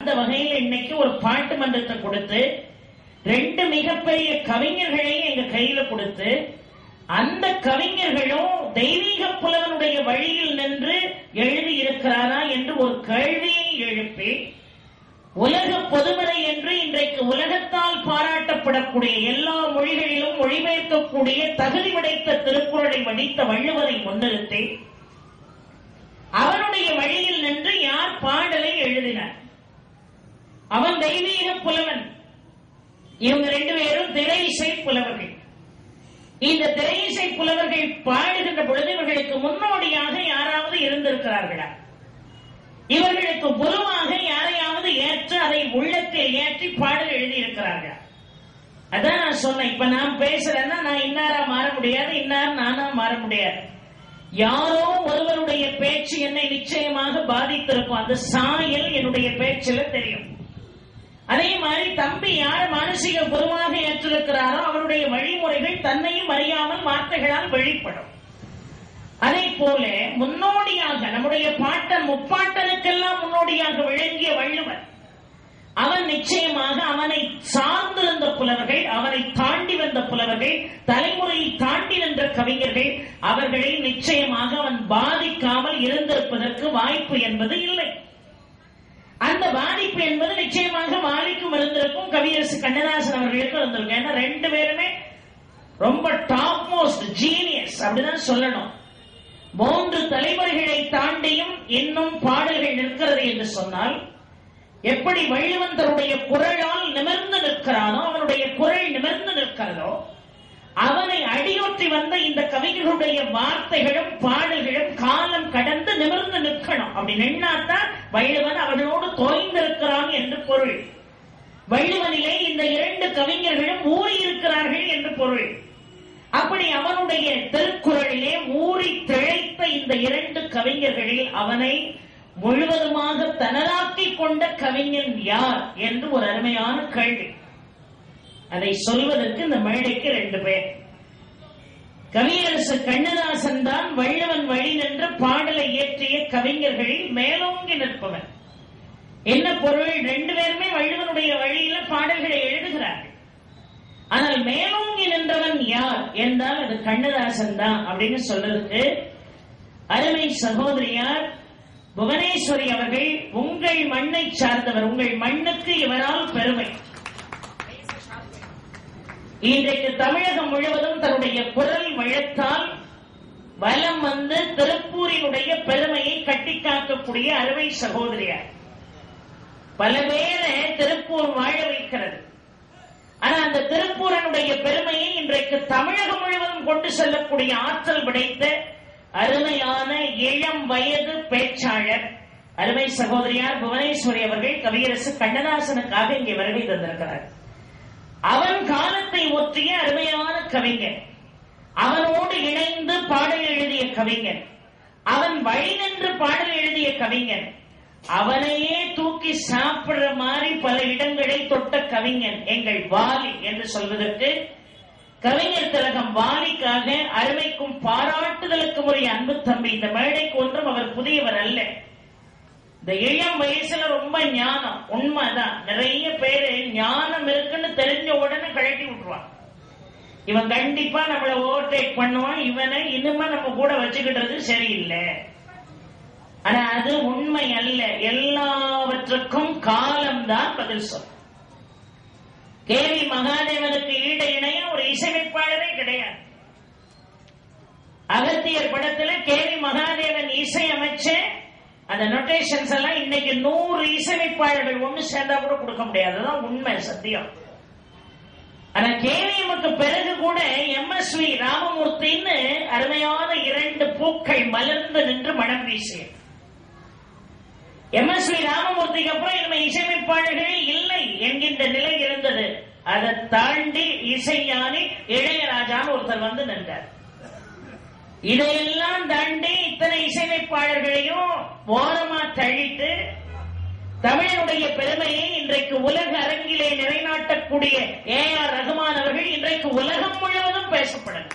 அந்த வகையில் இன்னைக்கு ஒரு பாட்டு மன்றத்தை கொடுத்து 2 மிகப்பெரிய கவிஞர்களையும் எங்க கையில கொடுத்து, அந்த கவிஞர்களும் தெய்வீக புலவனுடைய வழியில் நின்று எழுதி இருக்கிறாரா என்று ஒரு கேள்வியை எழுப்பி, உலக பொதுமறை என்று இன்றைக்கு உலகத்தால் பாராட்டப்படக்கூடிய எல்லா மொழிகளிலும் மொழிபெயர்க்கக்கூடிய தகுதி படைத்த திருக்குறளை வடித்த வள்ளுவரை முன்னிறுத்தி அவனுடைய வழியில் நின்று யார் பாடலை எழுதினார்? அவன் தெய்வீக புலவன், இவங்க 2 பேரும் திரை இசை புலவர்கள். இந்த திரை இசை புலவர்கள் பாடுகின்ற பொழுது இவர்களுக்கு முன்னோடியாக யாராவது இருந்திருக்கிறார்களா? இவர்களுக்கு குருவாக யாரையாவது ஏற்று அதை உள்ளத்தில் ஏற்றி பாடல் எழுதியிருக்கிறார்களா? அதான் நான் சொன்னேன். இப்ப நான் பேசுறேன்னா நான் இன்னாரா மாற முடியாது, இன்னார் நானா மாற முடியாது. யாரோ ஒருவருடைய பேச்சு என்னை நிச்சயமாக பாதித்திருக்கும். அந்த சாயல் என்னுடைய பேச்சுல தெரியும். அதே மாதிரி தம்பி யார் மானசீக குருவாக ஏற்றிருக்கிறாரோ அவருடைய வழிமுறைகள் தன்னையும் அறியாமல் வார்த்தைகளால் வெளிப்படும். அதே போல முன்னோடியாக நம்முடைய பாட்டன் முப்பாட்டனுக்கெல்லாம் முன்னோடியாக விளங்கிய வள்ளுவர், அவன் நிச்சயமாக அவனை சார்ந்திருந்த புலவர்கள், அவனை தாண்டி வந்த புலவர்கள், தலைமுறையை தாண்டி நின்ற கவிஞர்கள், அவர்களை நிச்சயமாக அவன் பாதிக்காமல் இருந்திருப்பதற்கு வாய்ப்பு என்பது இல்லை. அந்த பாதிப்பு என்பது நிச்சயமாக வாலிக்கும் இருந்திருக்கும், கவியரசு கண்ணதாசன் அவர்களுக்கு இருந்திருக்கும். ஏன்னா 2 பேருமே ரொம்ப டாப் மோஸ்ட் ஜீனியஸ் அப்படிதான் சொல்லணும். 3 தலைமுறைகளை தாண்டியும் இன்னும் பாடல்கள் நிற்கிறது என்று சொன்னால், எப்படி வள்ளுவன் தன்னுடைய குரலால் நிமிர்ந்து நிற்கிறானோ, அவனுடைய குரல் நிமிர்ந்து நிற்கிறதோ, அவனை அடியொற்றி வந்த இந்த கவிஞர்களுடைய வார்த்தைகளும் பாடல்களும் காலம் கடந்து நிமிர்ந்து நிற்கணும். அப்படி நின்னாத்தான் வள்ளுவன் அவர்களோடு தோய்ந்திருக்கிறான் என்று பொருள். வள்ளுவனிலே இந்த 2 கவிஞர்களும் ஊறி இருக்கிறார்கள் என்று பொருள். அப்படி அவனுடைய திருக்குறளிலே ஊறி திளைத்த இந்த 2 கவிஞர்களில் அவனை முழுவதுமாக தனதாக்கிக் கொண்ட கவிஞன் யார் என்று ஒரு அருமையான கேள்வி. அதை சொல்வதற்கு இந்த மேடைக்கு 2 பேர். கவியரசு கண்ணதாசன் தான் வள்ளுவன் வழி நின்று பாடலை இயற்றிய கவிஞர்களில் மேலோங்கி நிற்பவன். என்ன பொருள்? 2 பேருமே வள்ளுவனுடைய வழியில பாடல்களை எழுதுகிறார்கள். ஆனால் மேலோங்கி நின்றவன் யார் என்றால் அது கண்ணதாசன் தான் அப்படின்னு சொல்றதுக்கு அருமை சகோதரியார் புவனேஸ்வரி அவர்கள், உங்கள் மண்ணை சார்ந்தவர், உங்கள் மண்ணுக்கு இவரால் பெருமை. இன்றைக்கு தமிழகம் முழுவதும் தன்னுடைய குரல் வழத்தால் வலம் வந்து திருப்பூரினுடைய பெருமையை கட்டிக்காக்கக்கூடிய அருமை சகோதரியார். பல பேரை திருப்பூர் வாழ வைக்கிறது. ஆனா அந்த திருப்பூரனுடைய பெருமையை இன்றைக்கு தமிழகம் முழுவதும் கொண்டு செல்லக்கூடிய ஆற்றல் படைத்த அருமையான இளம் வயது பேச்சாளர் அருமை சகோதரியார் புவனேஸ்வரி அவர்கள் கவியரசு கண்ணதாசனுக்காக இங்கே வருகை தந்திருக்கிறார். அவன் காலத்தை ஒற்றிய அருமையான கவிஞர், அவனோடு இணைந்து பாடல் எழுதிய கவிஞர், அவன் வழி நின்று பாடல் எழுதிய கவிஞர், அவனையே தூக்கி சாப்பிடுற மாதிரி பல இடங்களை தொட்ட கவிஞன் எங்கள் வாலி என்று சொல்வதற்கு கவிஞர் திலகம் வாலிக்காக அருமைக்கும் பாராட்டுதலுக்கும் உரிய அன்பு தம்பி. இந்த மேடைக்கு ஒன்றும் அவர் புதியவர் அல்ல. இந்த இளம் வயசுல ரொம்ப ஞானம், உண்மைதான். நிறைய பேரு ஞானம் இருக்குன்னு தெரிஞ்ச உடனே கழட்டி விட்டுருவான். இவன் கண்டிப்பா நம்மள ஓவர்டேக் பண்ணுவான், இவனை இனிமே நம்ம கூட வச்சுக்கிட்டது சரியில்லை. ஆனா அது உண்மை அல்ல. எல்லாவற்றுக்கும் காலம்தான் பதில் சொல்லும். கேவி மகாதேவனுக்கு ஈட இணைய ஒரு இசையமைப்பாளரே கிடையாது. அகத்தியர் படத்துல கேவி மகாதேவன் இசையமைச்ச அந்த நோட்டேஷன்ஸ் எல்லாம் இன்னைக்கு 100 இசையமைப்பாளர்கள் ஒண்ணு சேர்ந்தா கூட கொடுக்க முடியாது. அதுதான் உண்மை, சத்தியம். ஆனா கேவிஎம்முக்கு பிறகு கூட எம்எஸ்வி ராமமூர்த்தின்னு அருமையான 2 பூக்கள் மலர்ந்து நின்று மனம் வீசிய எம்எஸ்வி ராமமூர்த்திக்கு அப்புறம் இனிமே இசையமைப்பாளர்களே இல்லை என்கின்ற நிலை இருந்தது. அதை தாண்டி இசைஞானி இளையராஜான்னு ஒருத்தர் வந்து நின்றார். இதையெல்லாம் தாண்டி இத்தனை இசையமைப்பாளர்களையும் ஓரமா தள்ளிட்டு தமிழனுடைய பெருமையை இன்றைக்கு உலக அரங்கிலே நிலைநாட்டக்கூடிய ஏ.ஆர். ரகுமான் அவர்கள் இன்றைக்கு உலகம் முழுவதும் பேசப்படுகிறார்.